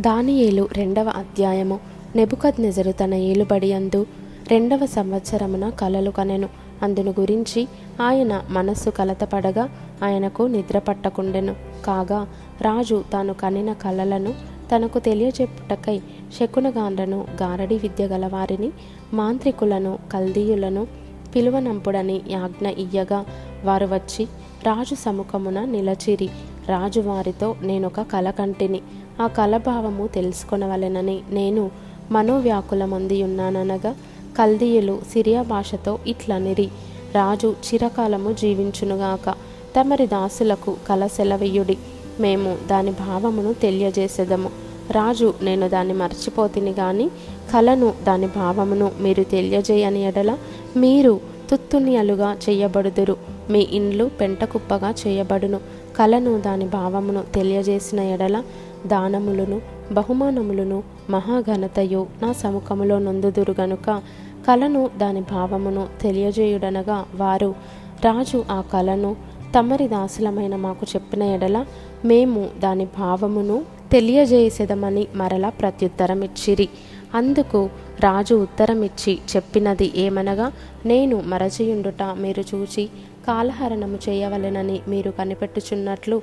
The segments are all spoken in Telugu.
దానియేలు 2వ అధ్యాయము. నెబుకద్నెజరు తన ఏలుబడియందు 2వ సంవత్సరమున కలలు కనెను. అందును గురించి ఆయన మనస్సు కలతపడగా ఆయనకు నిద్ర పట్టకుండెను. కాగా రాజు తాను కనిన కలలను తనకు తెలియజెప్పుటకై శకునగాండ్రను, గారడి విద్య గలవారిని, మాంత్రికులను, కల్దీయులను పిలువనంపుడని ఆజ్ఞ ఇయ్యగా వారు వచ్చి రాజు సముఖమున నిలచిరి. రాజు వారితో, నేనొక కల కంటిని, ఆ కలభావము తెలుసుకొనవలెనని నేను మనోవ్యాకులమందియున్నాననగా కల్దీయులు సిరియా భాషతో ఇట్లనిరి, రాజు చిరకాలము జీవించునుగాక. తమరి దాసులకు కల సెలవీయుడి, మేము దాని భావమును తెలియజేసేదము. రాజు, నేను దాన్ని మర్చిపోతిని గాని కలను దాని భావమును మీరు తెలియజేయని ఎడల మీరు తుత్తునియలుగా చేయబడుదురు, మీ ఇండ్లు పెంటకుప్పగా చేయబడును. కలను దాని భావమును తెలియజేసిన ఎడల దానములను బహుమానములను మహాఘనతయు నా సముఖములో నొందుదురు గనుక కలను దాని భావమును తెలియజేయుడనగా వారు, రాజు ఆ కలను తమరి దాసులమైన మాకు చెప్పిన ఎడల మేము దాని భావమును తెలియజేసేదమని మరలా ప్రత్యుత్తరమిచ్చిరి. అందుకు రాజు ఉత్తరమిచ్చి చెప్పినది ఏమనగా, నేను మరచియుండుట మీరు చూచి కాలహరణము చేయవలెనని మీరు కనిపెట్టుచున్నట్లు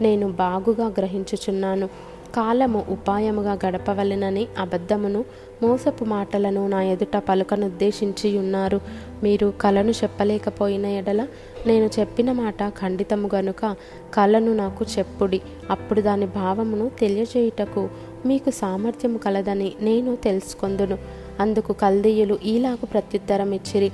నేను బాగుగా గ్రహించుచున్నాను. కాలము ఉపాయముగా గడపవలెనని అబద్ధమును మోసపు మాటలను నా ఎదుట పలుకనుద్దేశించి ఉన్నారు. మీరు కలను చెప్పలేకపోయిన ఎడల నేను చెప్పిన మాట ఖండితము గనుక కలను నాకు చెప్పుడి, అప్పుడు దాని భావమును తెలియజేయుటకు మీకు సామర్థ్యము కలదని నేను తెలుసుకొందును. అందుకు కల్దీయులు ఈలాగు ప్రత్యుత్తరం ఇచ్చిరి,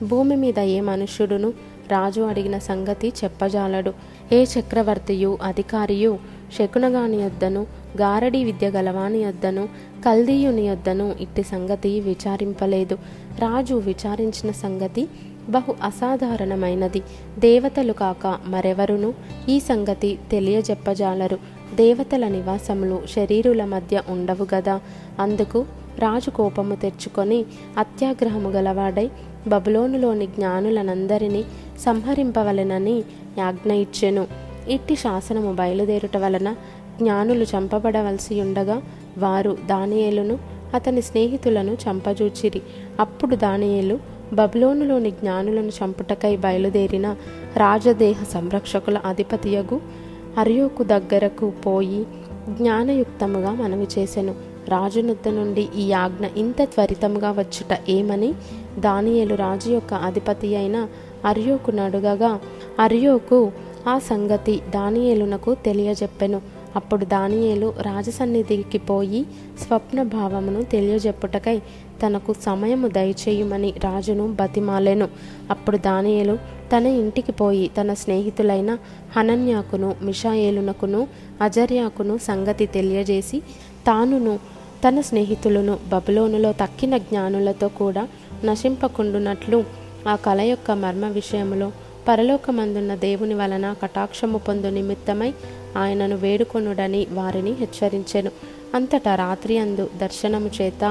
భూమి మీద ఏ మనుష్యుడును రాజు అడిగిన సంగతి చెప్పజాలడు. ఏ చక్రవర్తియు అధికారియు శకునగాని యొద్దను, గారడీ విద్య గలవాని యొద్దను, కల్దీయుని యొద్దను ఇట్టి సంగతి విచారింపలేదు. రాజు విచారించిన సంగతి బహు అసాధారణమైనది. దేవతలు కాక మరెవరును ఈ సంగతి తెలియజెప్పజాలరు. దేవతల నివాసములు శరీరుల మధ్య ఉండవు గదా. అందుకు రాజు కోపము తెచ్చుకొని అత్యాగ్రహము గలవాడై బబులోనులోని జ్ఞానులనందరినీ సంహరింపవలెనని ఆజ్ఞ ఇచ్చెను. ఇట్టి శాసనము బయలుదేరుట వలన జ్ఞానులు చంపబడవలసి ఉండగా వారు దానియేలును అతని స్నేహితులను చంపజూచిరి. అప్పుడు దానియేలు బబులోనులోని జ్ఞానులను చంపుటకై బయలుదేరిన రాజదేహ సంరక్షకుల అధిపతియగు అర్యోకు దగ్గరకు పోయి జ్ఞానయుక్తముగా మనవి చేసెను. రాజునొద్ద నుండి ఈ ఆజ్ఞ ఇంత త్వరితముగా వచ్చుట ఏమని దానియేలు రాజు యొక్క అధిపతి అయిన అర్యోకును అడుగగా అర్యోకు ఆ సంగతి దానియేలునకు తెలియజెప్పెను. అప్పుడు దానియేలు రాజసన్నిధికి పోయి స్వప్న భావమును తెలియజెప్పుటకై తనకు సమయము దయచేయుమని రాజును బతిమాలెను. అప్పుడు దానియేలు తన ఇంటికి పోయి తన స్నేహితులైన హనన్యాకును, మిషాయేలునకును, అజర్యాకును సంగతి తెలియజేసి తానును తన స్నేహితులను బబులోనులో తక్కిన జ్ఞానులతో కూడా నశింపకుండునట్లు ఆ కల యొక్క మర్మ విషయములో పరలోకమందున్న దేవుని వలన కటాక్షము పొందు నిమిత్తమై ఆయనను వేడుకొనుడని వారిని హెచ్చరించెను. అంతటా రాత్రి అందు దర్శనము చేత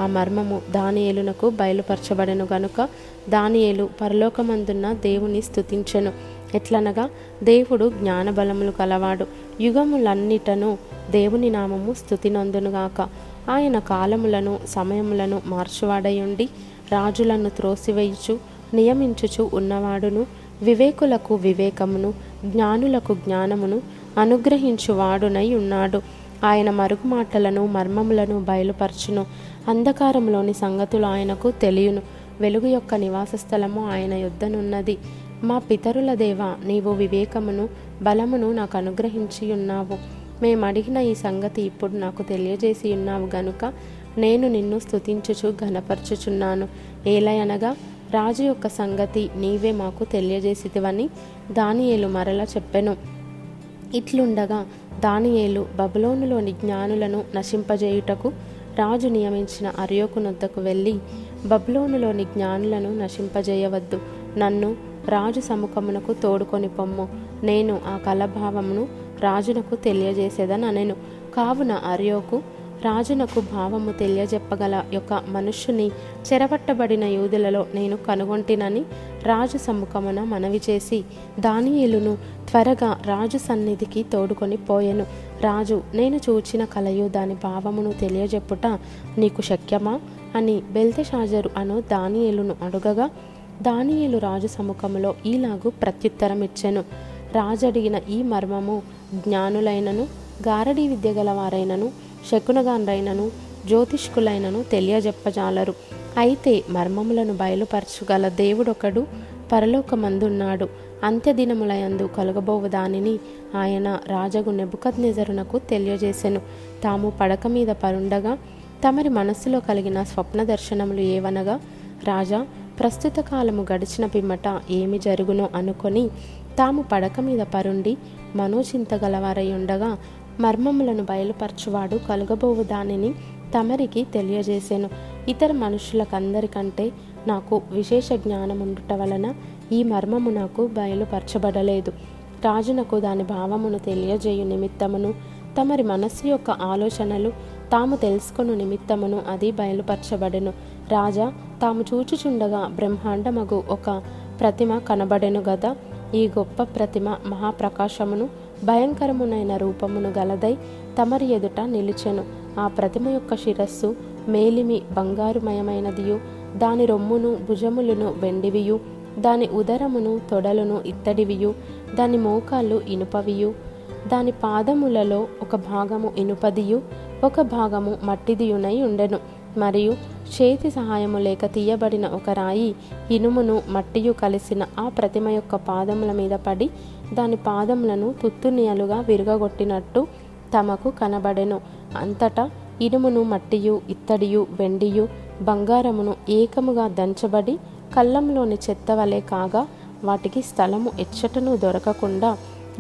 ఆ మర్మము దానియేలునకు బయలుపరచబడెను గనుక దానియేలు పరలోకమందున్న దేవుని స్తుతించెను. ఎట్లనగా, దేవుడు జ్ఞానబలములు కలవాడు, యుగములన్నిటను దేవుని నామము స్తుతినందునుగాక. ఆయన కాలములను సమయములను మార్చువాడయుండి రాజులను త్రోసివేయుచు నియమించుచు ఉన్నవాడును, వివేకులకు వివేకమును జ్ఞానులకు జ్ఞానమును అనుగ్రహించువాడునై ఉన్నాడు. ఆయన మరుగు మాటలను మర్మములను బయలుపరచును. అంధకారంలోని సంగతులు ఆయనకు తెలియను. వెలుగు యొక్క నివాస స్థలము ఆయన యొద్దనున్నది. మా పితరుల దేవా, నీవు వివేకమును బలమును నాకు అనుగ్రహించి ఉన్నావు. మేమడిగిన ఈ సంగతి ఇప్పుడు నాకు తెలియజేసి ఉన్నావు గనుక నేను నిన్ను స్తుతించుచు ఘనపరచుచున్నాను. ఏలయనగా రాజు యొక్క సంగతి నీవే మాకు తెలియజేసితివని దానియేలు మరల చెప్పెను. ఇట్లుండగా దానియేలు బబులోనులోని జ్ఞానులను నశింపజేయుటకు రాజు నియమించిన అర్యోకునొద్దకు వెళ్ళి, బబులోనులోని జ్ఞానులను నశింపజేయవద్దు, నన్ను రాజు సముఖమునకు తోడుకొని పొమ్ము, నేను ఆ కలభావమును రాజునకు తెలియజేసేదనెను. కావున అర్యోకు రాజునకు భావము తెలియజెప్పగల యొక్క మనుష్యుని చెరపట్టబడిన యూదులలో నేను కనుగొంటినని రాజు సమ్ముఖమున మనవి చేసి దానియేలును త్వరగా రాజు సన్నిధికి తోడుకొని పోయెను. రాజు, నేను చూచిన కలయు దాని భావమును తెలియజెప్పుట నీకు శక్యమా అని బెల్తెషాజరు అను దానియేలును అడుగగా, దానియేలు రాజు సముఖములో ఈలాగు ప్రత్యుత్తరమిచ్చెను. రాజు అడిగిన ఈ మర్మము జ్ఞానులైనను, గారడీ విద్య గలవారైనను, శకునగాండ్రైనను, జ్యోతిష్కులైనను తెలియజెప్పజాలరు. అయితే మర్మములను బయలుపరచుగల దేవుడొకడు పరలోకమందున్నాడు. అంత్యదినములయందు కలుగబోవు దానిని ఆయన రాజగు నెబుకద్నెజరునకు తెలియజేసెను. తాము పడక మీద పరుండగా తమరి మనస్సులో కలిగిన స్వప్న దర్శనములు ఏవనగా, రాజా, ప్రస్తుత కాలము గడిచిన పిమ్మట ఏమి జరుగునో అనుకొని తాము పడక మీద పరుండి మనోచింతగలవారై ఉండగా మర్మములను బయలుపరచువాడు కలుగబోవు దానిని తమరికి తెలియజేసెను. ఇతర మనుషులకందరికంటే నాకు విశేష జ్ఞానం ఉండుట వలన ఈ మర్మము నాకు బయలుపరచబడలేదు. రాజునకు దాని భావమును తెలియజేయు నిమిత్తమును తమరి మనస్సు యొక్క ఆలోచనలు తాము తెలుసుకొను నిమిత్తమును అది బయలుపరచబడెను. రాజా, తాము చూచుచుండగా బ్రహ్మాండమగు ఒక ప్రతిమ కనబడెను గదా. ఈ గొప్ప ప్రతిమ మహాప్రకాశమును భయంకరమునైన రూపమును గలదై తమరి ఎదుట నిలిచెను. ఆ ప్రతిమ యొక్క శిరస్సు మేలిమి బంగారుమయమైనదియు, దాని రొమ్మును భుజములను వెండివియు, దాని ఉదరమును తొడలును ఇత్తడివియు, దాని మోకాళ్ళు ఇనుపవియు, దాని పాదములలో ఒక భాగము ఇనుపదియు ఒక భాగము మట్టిదియునై ఉండెను. మరియు చేతి సహాయము లేక తీయబడిన ఒక రాయి ఇనుమును మట్టియు కలిసిన ఆ ప్రతిమ యొక్క పాదముల మీద పడి దాని పాదములను తుత్తునియలుగా విరగగొట్టినట్టు తమకు కనబడెను. అంతటా ఇనుమును మట్టియు ఇత్తడియు వెండియు బంగారమును ఏకముగా దంచబడి కళ్ళంలోని చెత్త వలె కాగా వాటికి స్థలము ఎచ్చటను దొరకకుండా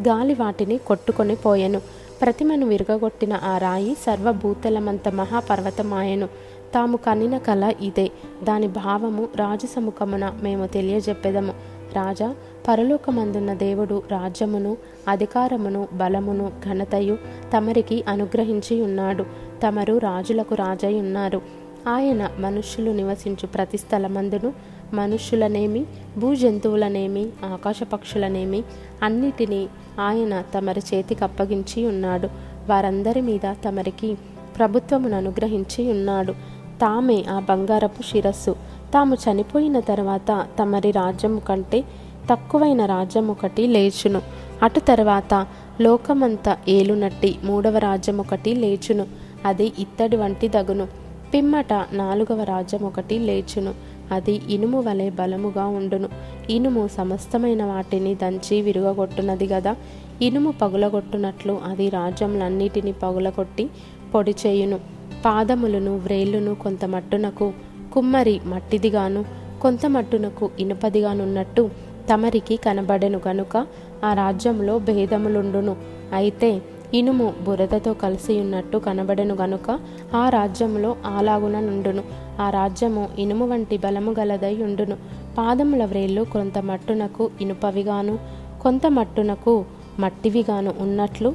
గాలి వాటిని కొట్టుకొని పోయెను. ప్రతిమను విరగగొట్టిన ఆ రాయి సర్వభూతలమంత మహాపర్వతమాయెను. తాము కనిన కల ఇదే. దాని భావము రాజు సముఖమున మేము తెలియజెప్పెదము. రాజా, పరలోకమందున్న దేవుడు రాజ్యమును అధికారమును బలమును ఘనతయు తమరికి అనుగ్రహించి ఉన్నాడు. తమరు రాజులకు రాజై ఉన్నారు. ఆయన మనుష్యులు నివసించు ప్రతి స్థలమందును మనుష్యులనేమి భూజంతువులనేమి ఆకాశ పక్షులనేమి అన్నిటినీ ఆయన తమరి చేతికి అప్పగించి ఉన్నాడు. వారందరి మీద తమరికి ప్రభుత్వమును అనుగ్రహించి ఉన్నాడు. తామే ఆ బంగారపు శిరస్సు. తాము చనిపోయిన తర్వాత తమరి రాజ్యము కంటే తక్కువైన రాజ్యం ఒకటి లేచును. అటు తర్వాత లోకమంతా ఏలునట్టి మూడవ రాజ్యం ఒకటి లేచును. అది ఇత్తడి వంటి దగును. పిమ్మట నాలుగవ రాజ్యం ఒకటి లేచును. అది ఇనుము వలె బలముగా ఉండును. ఇనుము సమస్తమైన వాటిని దంచి విరుగగొట్టునది గదా. ఇనుము పగులగొట్టునట్లు అది రాజ్యములన్నిటినీ పగులగొట్టి పొడి చేయును. పాదములను వ్రేళ్లును కొంత మట్టునకు కుమ్మరి మట్టిదిగాను కొంత మట్టునకు ఇనుపదిగానున్నట్టు తమరికి కనబడెను గనుక ఆ రాజ్యంలో భేదములుండును. అయితే ఇనుము బురదతో కలిసి ఉన్నట్టు కనబడెను గనుక ఆ రాజ్యంలో అలాగున నుండును. ఆ రాజ్యము ఇనుము వంటి బలము గలదై ఉండును. పాదముల వ్రేళ్ళు కొంత మట్టునకు ఇనుపవిగాను కొంత మట్టునకు మట్టివిగాను ఉన్నట్లు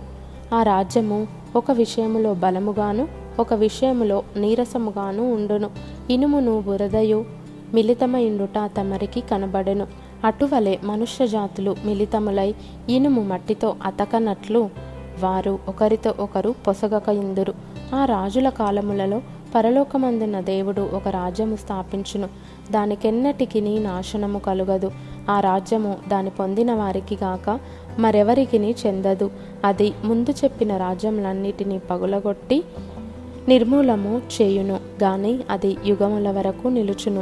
ఆ రాజ్యము ఒక విషయములో బలముగాను ఒక విషయములో నీరసముగాను ఉండును. ఇనుమును బురదయు మిళితమైండుట తమరికి కనబడెను. అటువలే మనుష్య జాతులు మిళితములై ఇనుము మట్టితో అతకనట్లు వారు ఒకరితో ఒకరు పొసగక ఇందురు. ఆ రాజుల కాలములలో పరలోకమందున్న దేవుడు ఒక రాజ్యము స్థాపించును. దానికెన్నటికి నాశనము కలుగదు. ఆ రాజ్యము దాని పొందిన వారికి గాక మరెవరికి చెందదు. అది ముందు చెప్పిన రాజ్యములన్నిటినీ పగులగొట్టి నిర్మూలము చేయును గాని అది యుగముల వరకు నిలుచును.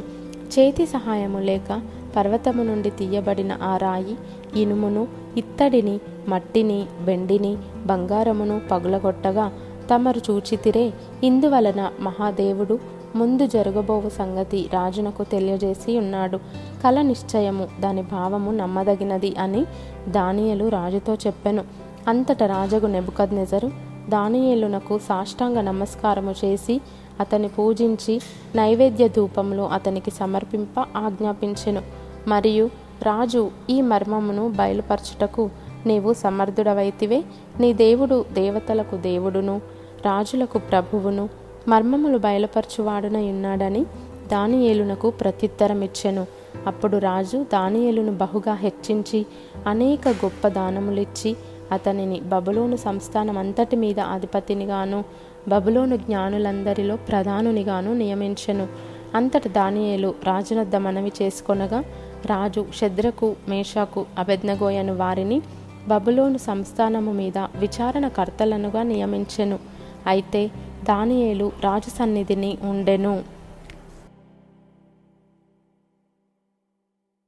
చేతి సహాయము లేక పర్వతము నుండి తీయబడిన ఆ రాయి ఇనుమును ఇత్తడిని మట్టిని వెండిని బంగారమును పగులగొట్టగా తమరు చూచితిరే. ఇందువలన మహాదేవుడు ముందు జరగబోవు సంగతి రాజునకు తెలియజేసి ఉన్నాడు. కల నిశ్చయము దాని భావము నమ్మదగినది అని దానియేలు రాజుతో చెప్పెను. అంతట రాజగు నెబుకద్నెజరు దానియేలునకు సాష్టాంగ నమస్కారము చేసి అతని పూజించి నైవేద్య ధూపములు అతనికి సమర్పింప ఆజ్ఞాపించెను. మరియు రాజు, ఈ మర్మమును బయలుపరచుటకు నీవు సమర్థుడవైతివే. నీ దేవుడు దేవతలకు దేవుడును రాజులకు ప్రభువును మర్మములు బయలుపరచువాడునై ఉన్నాడని దానియేలునకు ప్రత్యుత్తరమిచ్చెను. అప్పుడు రాజు దానియేలును బహుగా హెచ్చించి అనేక గొప్ప దానములిచ్చి అతనిని బబులోను సంస్థానం అంతటి మీద అధిపతినిగాను బబులోను జ్ఞానులందరిలో ప్రధానునిగాను నియమించెను. అంతట దానియేలు రాజునొద్ద మనవి చేసుకొనగా రాజు షద్రకు మేషాకు అబేద్నెగోయను వారిని బబులోను సంస్థానము మీద విచారణకర్తలనుగా నియమించెను. అయితే దానియేలు రాజు సన్నిధిని ఉండెను.